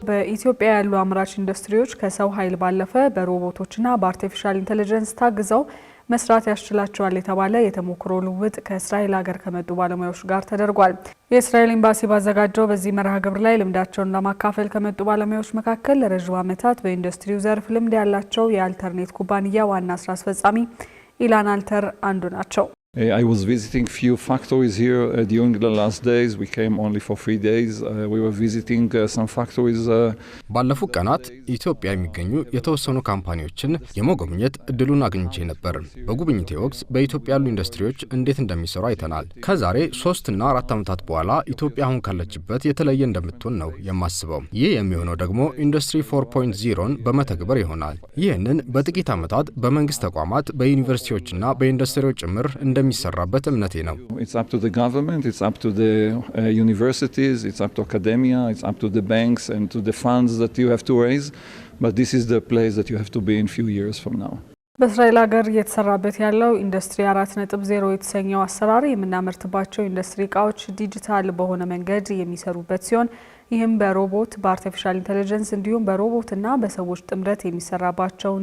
በኢትዮጵያ ያሉ አምራች ኢንዱስትሪዎች ከሰው ኃይል ባለፈ በሮቦቶችና በአርቲፊሻል ኢንተለጀንስ ታግዘው መስራት ያስችላቸዋል የተባለ የተሞክሮ ልውውጥ ከእስራኤል ሀገር ከመጡ ባለሙያዎች ጋር ተደርጓል። የእስራኤል ኤምባሲ ባዘጋጀው በዚህ መርሃ ግብር ላይ ልምዳቸውን ለማካፈል ከመጡ ባለሙያዎች መካከል ለረጅም ዓመታት በኢንዱስትሪው ዘርፍ ልምድ ያላቸው የአልተርኔት ኩባንያ ዋና ስራ አስፈጻሚ ኢላን አልተር አንዱ ናቸው። I was visiting few factories here during the last days. We came only for 3 days. We were visiting some factories. ባለፉት ቀናት ኢትዮጵያ የሚገኙ የተወሰኑ ካምፓኒዎችን የመጎብኘት እድሉን አግኝቼ ነበር። በጉብኝቴ ወቅት በኢትዮጵያ ያሉ ኢንዱስትሪዎች እንዴት እንደሚሰሩ አይተናል። ከዛሬ 3 እና 4 ዓመታት በኋላ ኢትዮጵያ አሁን ካለችበት የተለየ እንደምትሆን ነው የማስበው። ይህ የሚሆነው ደግሞ ኢንዱስትሪ 4.0ን በመተግበር ይሆናል። ይህንን በጥቂት ዓመታት በመንግስት ተቋማት፣ በዩኒቨርሲቲዎችና በኢንዱስትሪዎች ጭምር እንደሚሰራበት እምነቴ ነው። It's up to the government, it's up to the universities, it's up to academia, it's up to the banks and to the funds that you have to raise, but this is the place that you have to be in few years from now. በእስራኤል ሀገር እየተሰራበት ያለው ኢንዱስትሪ 4.0 የተሰኘው አሰራር የምናመርትባቸው ኢንዱስትሪ እቃዎች ዲጂታል በሆነ መንገድ የሚሰሩበት ሲሆን ይህም በሮቦት በአርቲፊሻል ኢንተለጀንስ እንዲሁም በሮቦትና በሰዎች ጥምረት የሚሰራባቸው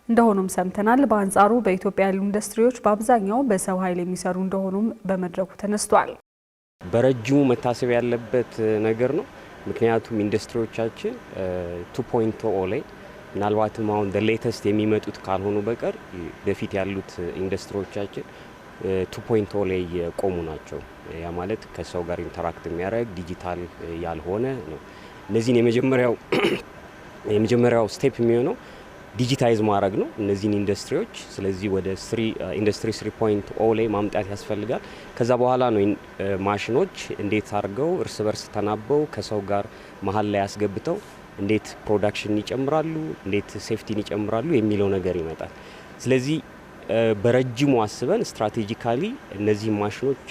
እንደሆኑም ሰምተናል። በአንጻሩ በኢትዮጵያ ያሉ ኢንዱስትሪዎች በአብዛኛው በሰው ኃይል የሚሰሩ እንደሆኑም በመድረኩ ተነስቷል። በረጅሙ መታሰብ ያለበት ነገር ነው። ምክንያቱም ኢንዱስትሪዎቻችን 2.0 ላይ ምናልባትም አሁን ሌተስት የሚመጡት ካልሆኑ በቀር በፊት ያሉት ኢንዱስትሪዎቻችን 2.0 ላይ የቆሙ ናቸው። ያ ማለት ከሰው ጋር ኢንተራክት የሚያደርግ ዲጂታል ያልሆነ ነው። እነዚህን የመጀመሪያው ስቴፕ የሚሆነው ዲጂታይዝ ማድረግ ነው እነዚህን ኢንዱስትሪዎች። ስለዚህ ወደ ኢንዱስትሪ 3.0 ላይ ማምጣት ያስፈልጋል። ከዛ በኋላ ነው ማሽኖች እንዴት አድርገው እርስ በርስ ተናበው ከሰው ጋር መሀል ላይ ያስገብተው እንዴት ፕሮዳክሽን ይጨምራሉ፣ እንዴት ሴፍቲን ይጨምራሉ የሚለው ነገር ይመጣል። ስለዚህ በረጅሙ አስበን ስትራቴጂካሊ እነዚህ ማሽኖች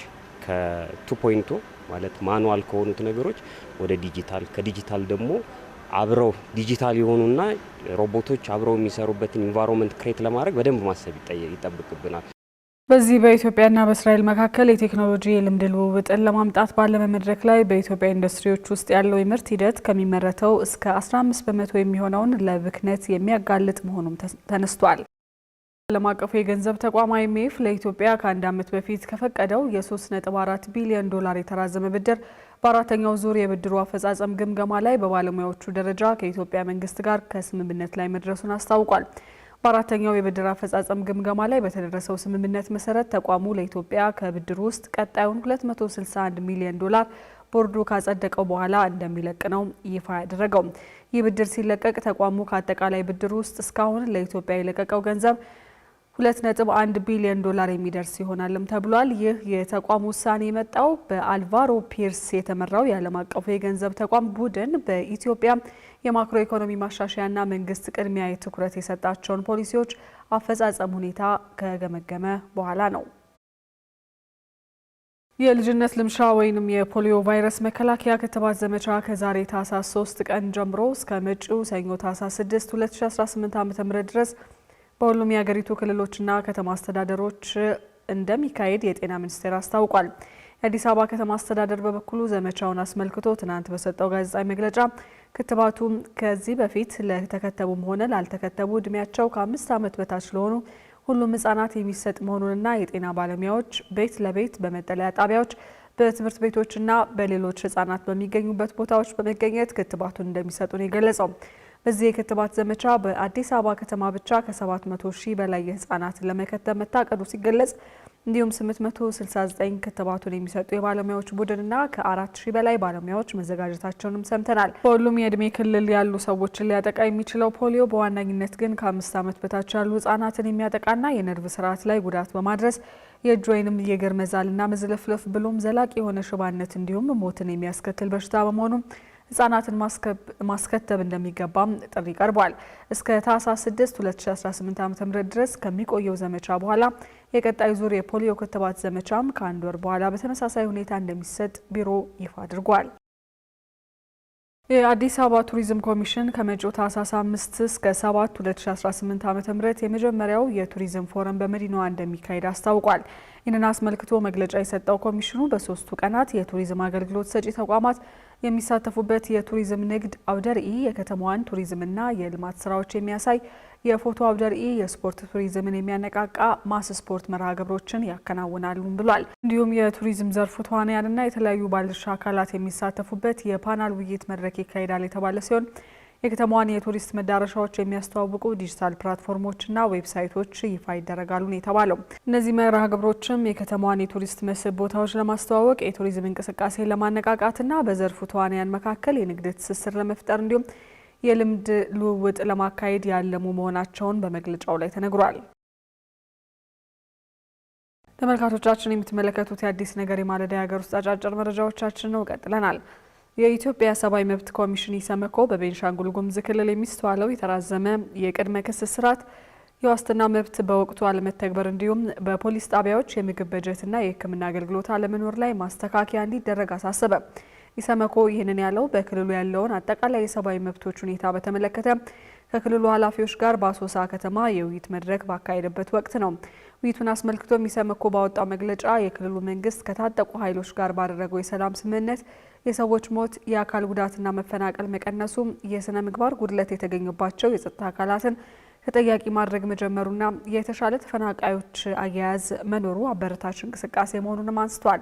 ከ2.0 ማለት ማኑዋል ከሆኑት ነገሮች ወደ ዲጂታል ከዲጂታል ደግሞ አብረው ዲጂታል የሆኑና ሮቦቶች አብረው የሚሰሩበትን ኢንቫይሮንመንት ክሬት ለማድረግ በደንብ ማሰብ ይጠብቅብናል። በዚህ በኢትዮጵያና በእስራኤል መካከል የቴክኖሎጂ የልምድ ልውውጥን ለማምጣት ባለመ መድረክ ላይ በኢትዮጵያ ኢንዱስትሪዎች ውስጥ ያለው የምርት ሂደት ከሚመረተው እስከ 15% የሚሆነውን ለብክነት የሚያጋልጥ መሆኑም ተነስቷል። ዓለም አቀፉ የገንዘብ ተቋም IMF ለኢትዮጵያ ከአንድ ዓመት በፊት ከፈቀደው የ3.4 ቢሊዮን ዶላር የተራዘመ ብድር በአራተኛው ዙር የብድሩ አፈጻጸም ግምገማ ላይ በባለሙያዎቹ ደረጃ ከኢትዮጵያ መንግስት ጋር ከስምምነት ላይ መድረሱን አስታውቋል። በአራተኛው የብድር አፈጻጸም ግምገማ ላይ በተደረሰው ስምምነት መሰረት ተቋሙ ለኢትዮጵያ ከብድሩ ውስጥ ቀጣዩን 261 ሚሊዮን ዶላር ቦርዱ ካጸደቀው በኋላ እንደሚለቅ ነው ይፋ ያደረገው። ይህ ብድር ሲለቀቅ ተቋሙ ከአጠቃላይ ብድሩ ውስጥ እስካሁን ለኢትዮጵያ የለቀቀው ገንዘብ 2.1 ቢሊዮን ዶላር የሚደርስ ይሆናልም ተብሏል። ይህ የተቋም ውሳኔ የመጣው በአልቫሮ ፒርስ የተመራው የዓለም አቀፉ የገንዘብ ተቋም ቡድን በኢትዮጵያ የማክሮ ኢኮኖሚ ማሻሻያና መንግስት ቅድሚያ ትኩረት የሰጣቸውን ፖሊሲዎች አፈጻጸም ሁኔታ ከገመገመ በኋላ ነው። የልጅነት ልምሻ ወይንም የፖሊዮ ቫይረስ መከላከያ ክትባት ዘመቻ ከዛሬ ታህሳስ 3 ቀን ጀምሮ እስከ መጪው ሰኞ ታህሳስ 6 2018 ዓ.ም ድረስ በሁሉም የሀገሪቱ ክልሎችና ከተማ አስተዳደሮች እንደሚካሄድ የጤና ሚኒስቴር አስታውቋል። የአዲስ አበባ ከተማ አስተዳደር በበኩሉ ዘመቻውን አስመልክቶ ትናንት በሰጠው ጋዜጣዊ መግለጫ ክትባቱ ከዚህ በፊት ለተከተቡም ሆነ ላልተከተቡ እድሜያቸው ከ5 ዓመት በታች ለሆኑ ሁሉም ህጻናት የሚሰጥ መሆኑንና የጤና ባለሙያዎች ቤት ለቤት በመጠለያ ጣቢያዎች በትምህርት ቤቶችና በሌሎች ህጻናት በሚገኙበት ቦታዎች በመገኘት ክትባቱን እንደሚሰጡ ነው የገለጸው። በዚህ የክትባት ዘመቻ በአዲስ አበባ ከተማ ብቻ ከ700 ሺህ በላይ ህጻናትን ለመከተብ መታቀዱ ሲገለጽ እንዲሁም 869 ክትባቱን የሚሰጡ የባለሙያዎች ቡድንና ከ4000 በላይ ባለሙያዎች መዘጋጀታቸውንም ሰምተናል። በሁሉም የእድሜ ክልል ያሉ ሰዎችን ሊያጠቃ የሚችለው ፖሊዮ በዋነኝነት ግን ከ5 ዓመት በታች ያሉ ህጻናትን የሚያጠቃና የነርቭ ስርዓት ላይ ጉዳት በማድረስ የእጅ ወይንም የእግር መዛልና መዝለፍለፍ ብሎም ዘላቂ የሆነ ሽባነት እንዲሁም ሞትን የሚያስከትል በሽታ በመሆኑ ህጻናትን ማስከተብ እንደሚገባም ጥሪ ቀርቧል። እስከ ታህሳስ 6 2018 ዓ.ም ድረስ ከሚቆየው ዘመቻ በኋላ የቀጣይ ዙር የፖሊዮ ክትባት ዘመቻም ከአንድ ወር በኋላ በተመሳሳይ ሁኔታ እንደሚሰጥ ቢሮ ይፋ አድርጓል። የአዲስ አበባ ቱሪዝም ኮሚሽን ከመጪው ታህሳስ 5 እስከ 7 2018 ዓ.ም የመጀመሪያው የቱሪዝም ፎረም በመዲናዋ እንደሚካሄድ አስታውቋል። ይህንን አስመልክቶ መግለጫ የሰጠው ኮሚሽኑ በ3ቱ ቀናት የቱሪዝም አገልግሎት ሰጪ ተቋማት የሚሳተፉበት የቱሪዝም ንግድ አውደ ርዕይ፣ የከተማዋን ቱሪዝምና የልማት ስራዎች የሚያሳይ የፎቶ አውደ ርዕይ፣ የስፖርት ቱሪዝምን የሚያነቃቃ ማስ ስፖርት መርሃ ግብሮችን ያከናውናሉ ብሏል። እንዲሁም የቱሪዝም ዘርፉ ተዋንያንና የተለያዩ ባለድርሻ አካላት የሚሳተፉበት የፓናል ውይይት መድረክ ይካሄዳል የተባለ ሲሆን የከተማዋን የቱሪስት መዳረሻዎች የሚያስተዋውቁ ዲጂታል ፕላትፎርሞችና ዌብሳይቶች ይፋ ይደረጋሉ ነው የተባለው። እነዚህ መርሃ ግብሮችም የከተማዋን የቱሪስት መስህብ ቦታዎች ለማስተዋወቅ፣ የቱሪዝም እንቅስቃሴ ለማነቃቃትና በዘርፉ ተዋንያን መካከል የንግድ ትስስር ለመፍጠር እንዲሁም የልምድ ልውውጥ ለማካሄድ ያለሙ መሆናቸውን በመግለጫው ላይ ተነግሯል። ተመልካቾቻችን የምትመለከቱት የአዲስ ነገር የማለዳ የሀገር ውስጥ አጫጭር መረጃዎቻችን ነው። ቀጥለናል። የኢትዮጵያ ሰብአዊ መብት ኮሚሽን ኢሰመኮ በቤንሻንጉል ጉሙዝ ክልል የሚስተዋለው የተራዘመ የቅድመ ክስ ስርዓት፣ የዋስትና መብት በወቅቱ አለመተግበር እንዲሁም በፖሊስ ጣቢያዎች የምግብ በጀትና የሕክምና አገልግሎት አለመኖር ላይ ማስተካከያ እንዲደረግ አሳሰበ። ኢሰመኮ ይህንን ያለው በክልሉ ያለውን አጠቃላይ የሰብአዊ መብቶች ሁኔታ በተመለከተ ከክልሉ ኃላፊዎች ጋር በአሶሳ ከተማ የውይይት መድረክ ባካሄደበት ወቅት ነው። ውይይቱን አስመልክቶ ኢሰመኮ ባወጣው መግለጫ የክልሉ መንግስት ከታጠቁ ኃይሎች ጋር ባደረገው የሰላም ስምምነት የሰዎች ሞት፣ የአካል ጉዳትና መፈናቀል መቀነሱ፣ የስነ ምግባር ጉድለት የተገኘባቸው የጸጥታ አካላትን ተጠያቂ ማድረግ መጀመሩና የተሻለ ተፈናቃዮች አያያዝ መኖሩ አበረታች እንቅስቃሴ መሆኑንም አንስቷል።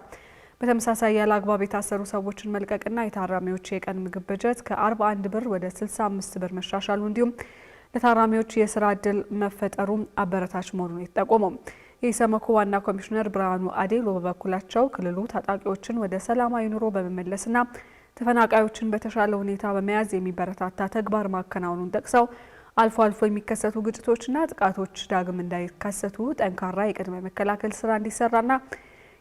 በተመሳሳይ ያለ አግባብ የታሰሩ ሰዎችን መልቀቅና የታራሚዎች የቀን ምግብ በጀት ከ41 ብር ወደ 65 ብር መሻሻሉ እንዲሁም ለታራሚዎች የስራ ዕድል መፈጠሩ አበረታች መሆኑን የተጠቆመው የኢሰመኮ ዋና ኮሚሽነር ብርሃኑ አዴሎ በበኩላቸው ክልሉ ታጣቂዎችን ወደ ሰላማዊ ኑሮ በመመለስና ተፈናቃዮችን በተሻለ ሁኔታ በመያዝ የሚበረታታ ተግባር ማከናወኑን ጠቅሰው አልፎ አልፎ የሚከሰቱ ግጭቶችና ጥቃቶች ዳግም እንዳይከሰቱ ጠንካራ የቅድመ መከላከል ስራ እንዲሰራና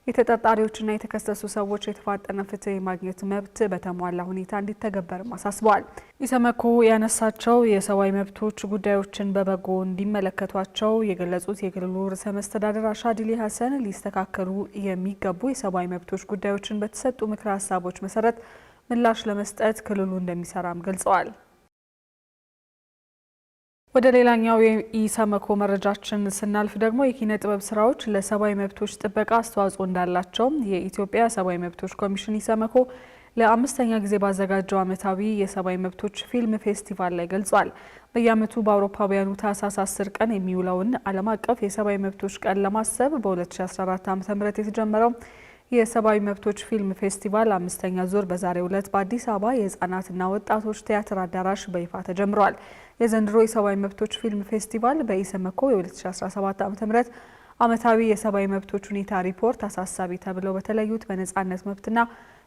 የተጠርጣሪዎችና የተከሰሱ ሰዎች የተፋጠነ ፍትህ የማግኘት መብት በተሟላ ሁኔታ እንዲተገበርም አሳስበዋል። ኢሰመኮ ያነሳቸው የሰብአዊ መብቶች ጉዳዮችን በበጎ እንዲመለከቷቸው የገለጹት የክልሉ ርዕሰ መስተዳድር አሻድሊ ሀሰን ሊስተካከሉ የሚገቡ የሰብአዊ መብቶች ጉዳዮችን በተሰጡ ምክረ ሀሳቦች መሰረት ምላሽ ለመስጠት ክልሉ እንደሚሰራም ገልጸዋል። ወደ ሌላኛው የኢሰመኮ መረጃችን ስናልፍ ደግሞ የኪነ ጥበብ ስራዎች ለሰብአዊ መብቶች ጥበቃ አስተዋጽኦ እንዳላቸው የኢትዮጵያ ሰብአዊ መብቶች ኮሚሽን ኢሰመኮ ለአምስተኛ ጊዜ ባዘጋጀው ዓመታዊ የሰብአዊ መብቶች ፊልም ፌስቲቫል ላይ ገልጿል። በየዓመቱ በአውሮፓውያኑ ታህሳስ 10 ቀን የሚውለውን ዓለም አቀፍ የሰብአዊ መብቶች ቀን ለማሰብ በ2014 ዓ.ም የተጀመረው የሰብአዊ መብቶች ፊልም ፌስቲቫል አምስተኛ ዙር በዛሬው ዕለት በአዲስ አበባ የህፃናትና ወጣቶች ቲያትር አዳራሽ በይፋ ተጀምሯል። የዘንድሮ የሰብአዊ መብቶች ፊልም ፌስቲቫል በኢሰመኮ የ2017 ዓ.ም ዓመታዊ የሰብአዊ መብቶች ሁኔታ ሪፖርት አሳሳቢ ተብለው በተለዩት በነጻነት መብትና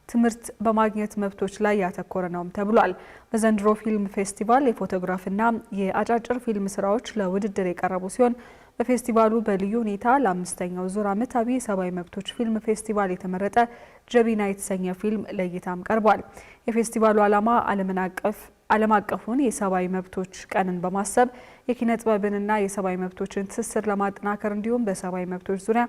ትምህርት በማግኘት መብቶች ላይ ያተኮረ ነውም ተብሏል። በዘንድሮ ፊልም ፌስቲቫል የፎቶግራፍና የአጫጭር ፊልም ስራዎች ለውድድር የቀረቡ ሲሆን በፌስቲቫሉ በልዩ ሁኔታ ለአምስተኛው ዙር ዓመታዊ የሰብአዊ መብቶች ፊልም ፌስቲቫል የተመረጠ ጀቢና የተሰኘ ፊልም ለእይታም ቀርቧል። የፌስቲቫሉ ዓላማ ዓለም አቀፉን የሰብአዊ መብቶች ቀንን በማሰብ የኪነ ጥበብንና የሰብአዊ መብቶችን ትስስር ለማጠናከር እንዲሁም በሰብአዊ መብቶች ዙሪያ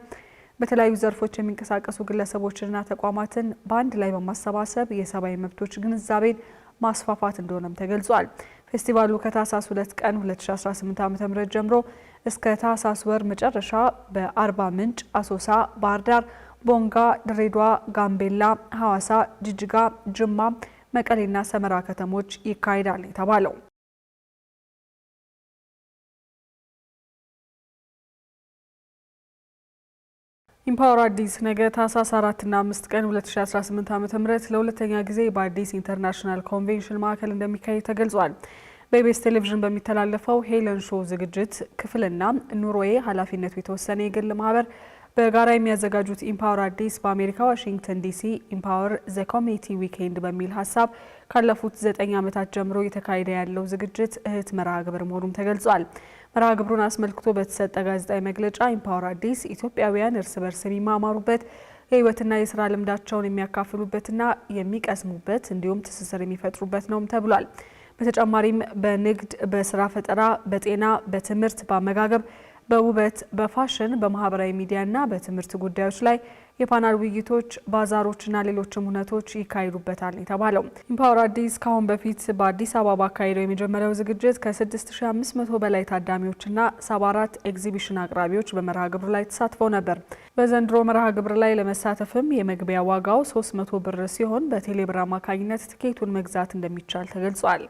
በተለያዩ ዘርፎች የሚንቀሳቀሱ ግለሰቦችንና ተቋማትን በአንድ ላይ በማሰባሰብ የሰብአዊ መብቶች ግንዛቤን ማስፋፋት እንደሆነም ተገልጿል። ፌስቲቫሉ ከታህሳስ 2 ቀን 2018 ዓ.ም ጀምሮ እስከ ታህሳስ ወር መጨረሻ በአርባ ምንጭ፣ አሶሳ፣ ባህር ዳር፣ ቦንጋ፣ ድሬዳዋ፣ ጋምቤላ፣ ሐዋሳ፣ ጅጅጋ፣ ጅማ፣ መቀሌና ሰመራ ከተሞች ይካሄዳል የተባለው። ኢምፓወር አዲስ ነገ ታህሳስ 4 እና 5 ቀን 2018 ዓ.ም ለሁለተኛ ጊዜ በአዲስ ኢንተርናሽናል ኮንቬንሽን ማዕከል እንደሚካሄድ ተገልጿል። በኢቢኤስ ቴሌቪዥን በሚተላለፈው ሄለን ሾው ዝግጅት ክፍልና ኑሮዬ ኃላፊነቱ የተወሰነ የግል ማህበር በጋራ የሚያዘጋጁት ኢምፓወር አዲስ በአሜሪካ ዋሽንግተን ዲሲ ኢምፓወር ዘ ኮሚኒቲ ዊኬንድ በሚል ሀሳብ ካለፉት 9 ዓመታት ጀምሮ እየተካሄደ ያለው ዝግጅት እህት መርሃ ግብር መሆኑም ተገልጿል። መርሃ ግብሩን አስመልክቶ በተሰጠ ጋዜጣዊ መግለጫ ኢምፓወር አዲስ ኢትዮጵያውያን እርስ በርስ የሚማማሩበት የህይወትና የስራ ልምዳቸውን የሚያካፍሉበትና የሚቀስሙበት እንዲሁም ትስስር የሚፈጥሩበት ነውም ተብሏል። በተጨማሪም በንግድ፣ በስራ ፈጠራ፣ በጤና፣ በትምህርት፣ በአመጋገብ፣ በውበት፣ በፋሽን፣ በማህበራዊ ሚዲያና በትምህርት ጉዳዮች ላይ የፓናል ውይይቶች፣ ባዛሮችና ሌሎችም ሁነቶች ይካሄዱበታል የተባለው ኢምፓወር አዲስ ካሁን በፊት በአዲስ አበባ አካሄደው የመጀመሪያው ዝግጅት ከ6500 በላይ ታዳሚዎችና 74 ኤግዚቢሽን አቅራቢዎች በመርሃ ግብሩ ላይ ተሳትፈው ነበር። በዘንድሮ መርሃ ግብር ላይ ለመሳተፍም የመግቢያ ዋጋው 300 ብር ሲሆን በቴሌብር አማካኝነት ትኬቱን መግዛት እንደሚቻል ተገልጿል።